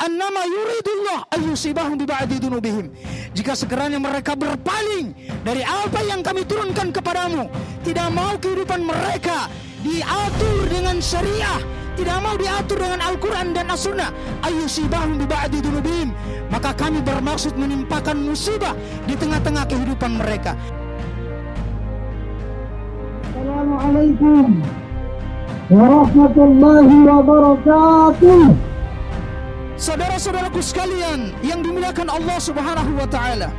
annama yuridullah ayyusibahum bi ba'di dunubihim. Jika sekiranya mereka berpaling dari apa yang kami turunkan kepadamu, tidak mau kehidupan mereka diatur dengan syariah, tidak mau diatur dengan Al-Quran dan As-Sunnah, ayyusibahum bi ba'di dunubihim, maka kami bermaksud menimpakan musibah di tengah-tengah kehidupan mereka. Assalamualaikum warahmatullahi wabarakatuh. Saudara-saudaraku sekalian yang dimuliakan Allah Subhanahu wa taala.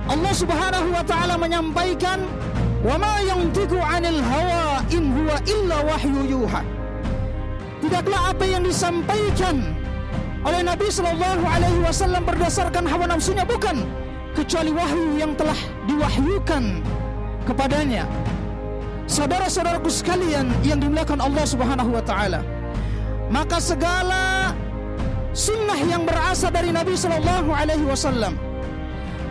Allah Subhanahu wa taala menyampaikan, "Wa ma yantiqu 'anil hawa in huwa illa wahyu yuha." Tidaklah apa yang disampaikan oleh Nabi sallallahu alaihi wasallam berdasarkan hawa nafsunya, bukan, kecuali wahyu yang telah diwahyukan kepadanya. Saudara-saudaraku sekalian yang dimuliakan Allah Subhanahu wa taala, maka segala sunnah yang berasal dari Nabi sallallahu alaihi wasallam,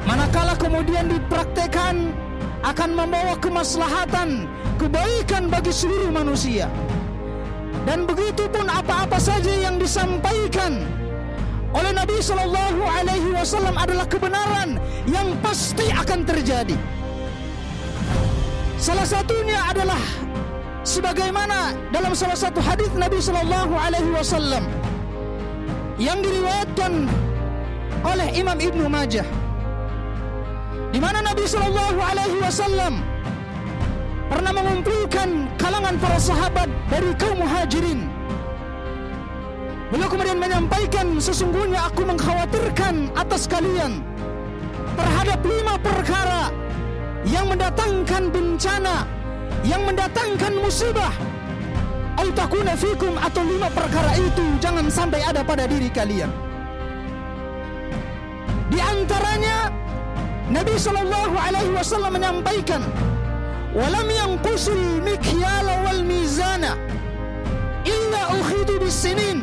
manakala kemudian dipraktekkan, akan membawa kemaslahatan, kebaikan bagi seluruh manusia. Dan begitu pun apa-apa saja yang disampaikan oleh Nabi sallallahu alaihi wasallam adalah kebenaran yang pasti akan terjadi. Salah satunya adalah sebagaimana dalam salah satu hadis Nabi sallallahu alaihi wasallam yang diriwayatkan oleh Imam Ibnu Majah, di mana Nabi sallallahu alaihi wasallam pernah mengumpulkan kalangan para sahabat dari kaum Muhajirin. Beliau kemudian menyampaikan, sesungguhnya aku mengkhawatirkan atas kalian terhadap 5 perkara yang mendatangkan bencana, yang mendatangkan musibah. Au takuna fikum, atau 5 perkara itu jangan sampai ada pada diri kalian. Di antaranya Nabi sallallahu alaihi wasallam menyampaikan, "Walam yanqusul mikyala wal mizana illa ukhidu bis-sinin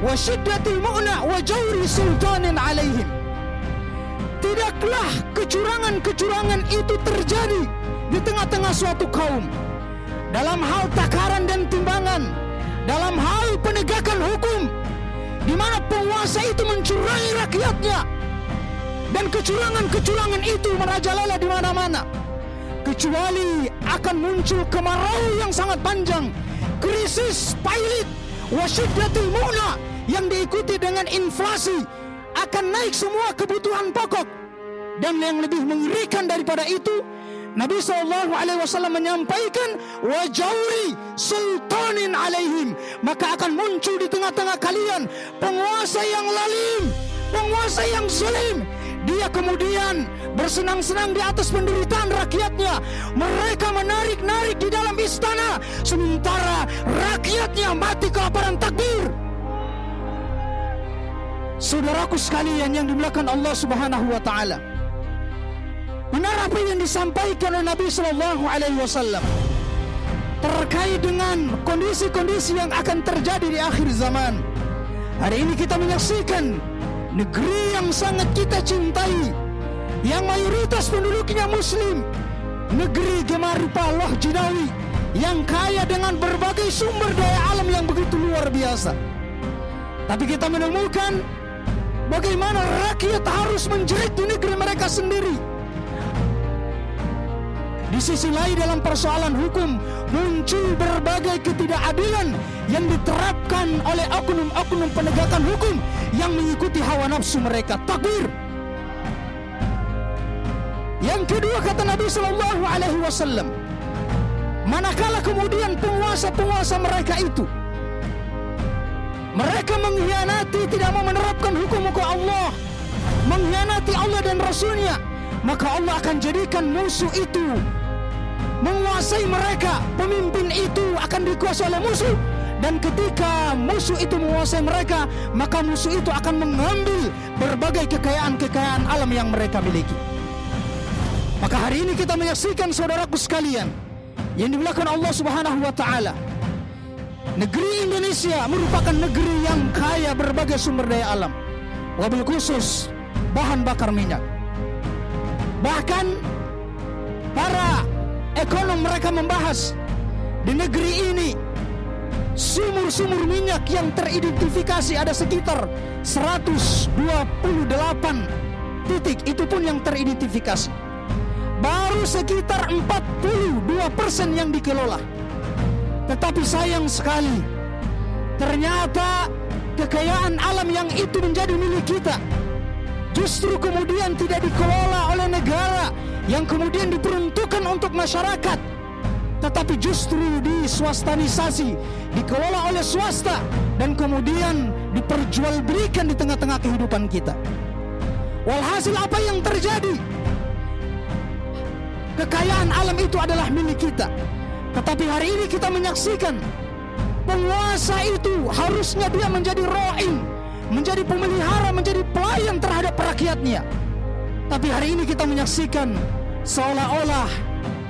wa shiddatil mu'na wa jawri sultanin alaihim." Tidaklah kecurangan-kecurangan itu terjadi di tengah-tengah suatu kaum, dalam hal takaran dan timbangan, dalam hal penegakan hukum, di mana penguasa itu mencurangi rakyatnya, dan kecurangan-kecurangan itu merajalela di mana-mana, kecuali akan muncul kemarau yang sangat panjang, krisis pailit, wasyiddatul mu'na, yang diikuti dengan inflasi, akan naik semua kebutuhan pokok. Dan yang lebih mengerikan daripada itu, Nabi SAW menyampaikan, wajauri sultanin alaihim, maka akan muncul di tengah-tengah kalian penguasa yang lalim, penguasa yang zalim. Dia kemudian bersenang-senang di atas penderitaan rakyatnya. Mereka menarik-narik di dalam istana, sementara rakyatnya mati kelaparan. Takbir. Saudaraku sekalian yang dimuliakan Allah Subhanahu wa taala, benar apa yang disampaikan oleh Nabi sallallahu alaihi wasallam terkait dengan kondisi-kondisi yang akan terjadi di akhir zaman. Hari ini kita menyaksikan negeri yang sangat kita cintai, yang mayoritas penduduknya muslim, negeri Gemaripah Loh Jinawi, yang kaya dengan berbagai sumber daya alam yang begitu luar biasa. Tapi kita menemukan bagaimana rakyat harus menjerit di negeri mereka sendiri. Di sisi lain, dalam persoalan hukum muncul berbagai ketidakadilan yang diterapkan oleh oknum-oknum penegakan hukum yang mengikuti hawa nafsu mereka. Takbir. Yang kedua, kata Nabi sallallahu alaihi wasallam, manakala kemudian penguasa-penguasa mereka itu mereka mengkhianati, tidak mau menerapkan hukum-hukum Allah, mengkhianati Allah dan Rasulnya, maka Allah akan jadikan musuh itu menguasai mereka. Pemimpin itu akan dikuasai oleh musuh, dan ketika musuh itu menguasai mereka, maka musuh itu akan mengambil berbagai kekayaan-kekayaan alam yang mereka miliki. Maka hari ini kita menyaksikan, saudaraku sekalian yang dimuliakan Allah Subhanahu wa taala, negeri Indonesia merupakan negeri yang kaya berbagai sumber daya alam, wabil khusus bahan bakar minyak. Bahkan para ekonom mereka membahas, di negeri ini Sumur-sumur minyak yang teridentifikasi ada sekitar 128 titik, itu pun yang teridentifikasi. Baru sekitar 42% yang dikelola. Tetapi sayang sekali, ternyata kekayaan alam yang itu menjadi milik kita justru kemudian tidak dikelola oleh negara yang kemudian diperuntukkan untuk masyarakat, tetapi justru diswastanisasi, dikelola oleh swasta, dan kemudian diperjualbelikan di tengah-tengah kehidupan kita. Walhasil apa yang terjadi? Kekayaan alam itu adalah milik kita, tetapi hari ini kita menyaksikan penguasa itu harusnya dia menjadi ro'in, menjadi pemelihara, menjadi pelayan terhadap rakyatnya. Tapi hari ini kita menyaksikan seolah-olah,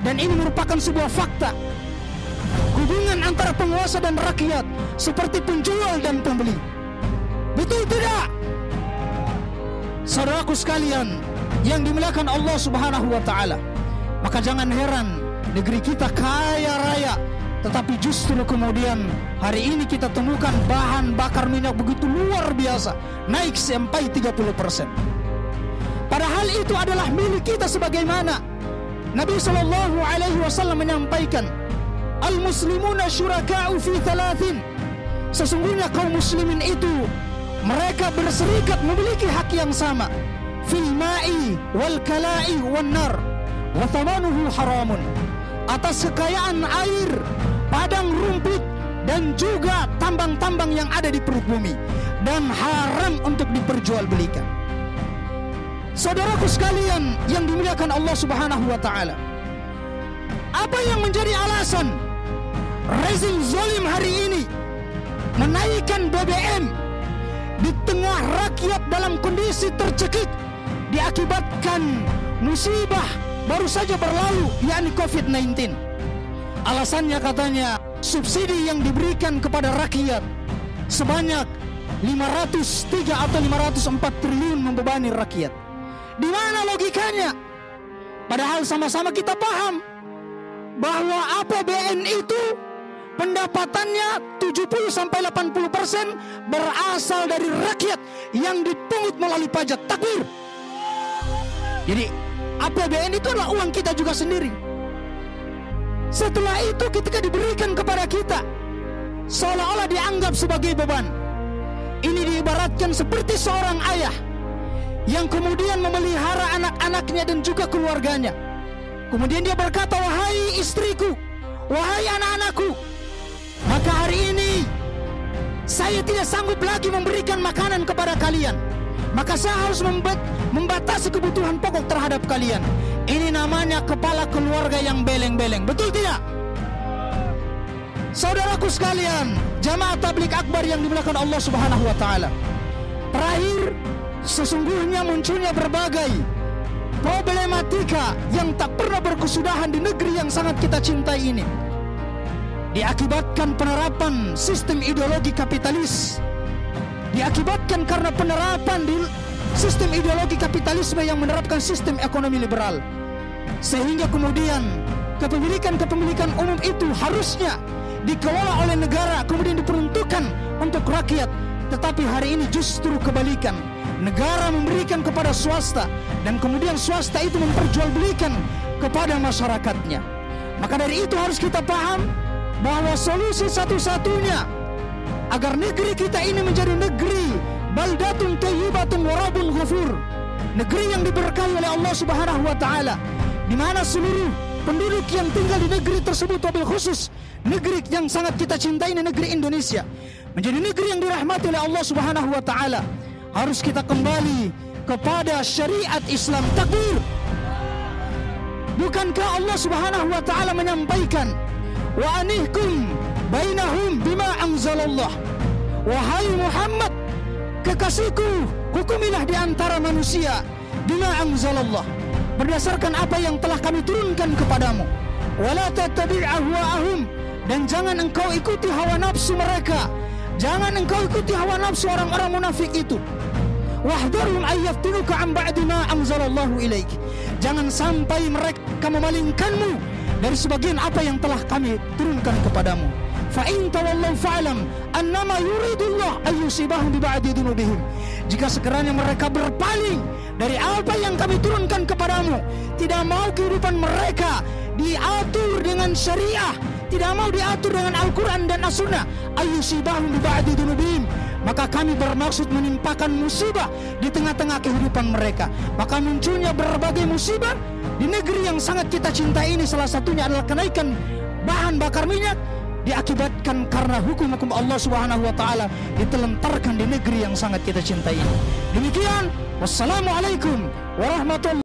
dan ini merupakan sebuah fakta, hubungan antara penguasa dan rakyat seperti penjual dan pembeli. Betul tidak? Saudaraku sekalian yang dimuliakan Allah Subhanahu wa ta'ala, maka jangan heran negeri kita kaya raya, tetapi justru kemudian hari ini kita temukan bahan bakar minyak begitu luar biasa, naik sampai 30%. Padahal itu adalah milik kita, sebagaimana Nabi SAW menyampaikan, Al-muslimuna syuraka'u fi thalathin. Sesungguhnya kaum muslimin itu mereka berserikat memiliki hak yang sama, fil ma'i wal kala'i wan nar wa thamanuhu haramun. Atas kekayaan air, padang rumput, dan juga tambang-tambang yang ada di perut bumi, dan haram untuk diperjualbelikan. Saudaraku sekalian yang dimuliakan Allah Subhanahu wa ta'ala, apa yang menjadi alasan rezim zalim hari ini menaikkan BBM di tengah rakyat dalam kondisi tercekik diakibatkan musibah baru saja berlalu, yakni COVID-19? Alasannya katanya subsidi yang diberikan kepada rakyat sebanyak 503 atau 504 triliun membebani rakyat. Di mana logikanya? Padahal sama-sama kita paham bahwa APBN itu pendapatannya 70-80% berasal dari rakyat yang dipungut melalui pajak. Takbir. Jadi APBN itu adalah uang kita juga sendiri. Setelah itu ketika diberikan kepada kita, seolah-olah dianggap sebagai beban. Ini diibaratkan seperti seorang ayah yang kemudian memelihara anak-anaknya dan juga keluarganya. Kemudian dia berkata, wahai istriku, wahai anak-anakku, maka hari ini saya tidak sanggup lagi memberikan makanan kepada kalian, maka saya harus membatasi kebutuhan pokok terhadap kalian. Ini namanya kepala keluarga yang beleng-beleng. Betul tidak? Saudaraku sekalian, jamaah tabligh akbar yang dimuliakan Allah Subhanahu wa ta'ala, terakhir, sesungguhnya munculnya berbagai problematika yang tak pernah berkesudahan di negeri yang sangat kita cintai ini, diakibatkan penerapan sistem ideologi kapitalis, diakibatkan karena penerapan di sistem ideologi kapitalisme yang menerapkan sistem ekonomi liberal, sehingga kemudian kepemilikan umum itu harusnya dikelola oleh negara, kemudian diperuntukkan untuk rakyat. Tetapi hari ini justru kebalikan, negara memberikan kepada swasta, dan kemudian swasta itu memperjualbelikan kepada masyarakatnya. Maka dari itu harus kita paham bahwa solusi satu-satunya agar negeri kita ini menjadi negeri baldatun thayyibatun wa rabbun ghafur, negeri yang diberkahi oleh Allah Subhanahu wa ta'ala, di mana seluruh penduduk yang tinggal di negeri tersebut, wabil khusus negeri yang sangat kita cintai, negeri Indonesia, menjadi negeri yang dirahmati oleh Allah Subhanahu wa ta'ala. Harus kita kembali kepada syariat Islam. Takbir. Bukankah Allah Subhanahu wa ta'ala menyampaikan, wa anihkum bainahum bima anzalallah, wahai Muhammad kekasihku, hukumilah di antara manusia bima anzalallah, berdasarkan apa yang telah kami turunkan kepadamu. Wala tattabi' ahwa'ahum, dan jangan engkau ikuti hawa nafsu mereka, jangan engkau ikuti hawa nafsu orang-orang munafik itu. Wahdharhum ayyaftinuka an ba'di ma anzalallahu ilaik, jangan sampai mereka memalingkanmu dari sebagian apa yang telah kami turunkan kepadamu. fa in tawallaw fa'lam annama yuridullah ayyusibahum bi ba'di dzunubihim. Jika sekiranya mereka berpaling dari apa yang kami turunkan kepadamu, tidak mau kehidupan mereka diatur dengan syariah, tidak mau diatur dengan Al-Quran dan As-Sunnah, ayyusibahum bi ba'di dzunubihim, maka kami bermaksud menimpakan musibah di tengah-tengah kehidupan mereka. Maka munculnya berbagai musibah di negeri yang sangat kita cintai ini. Salah satunya adalah kenaikan bahan bakar minyak, diakibatkan karena hukum-hukum Allah Subhanahu wa taala ditelentarkan di negeri yang sangat kita cintai ini. Demikian, wassalamualaikum warahmatullahi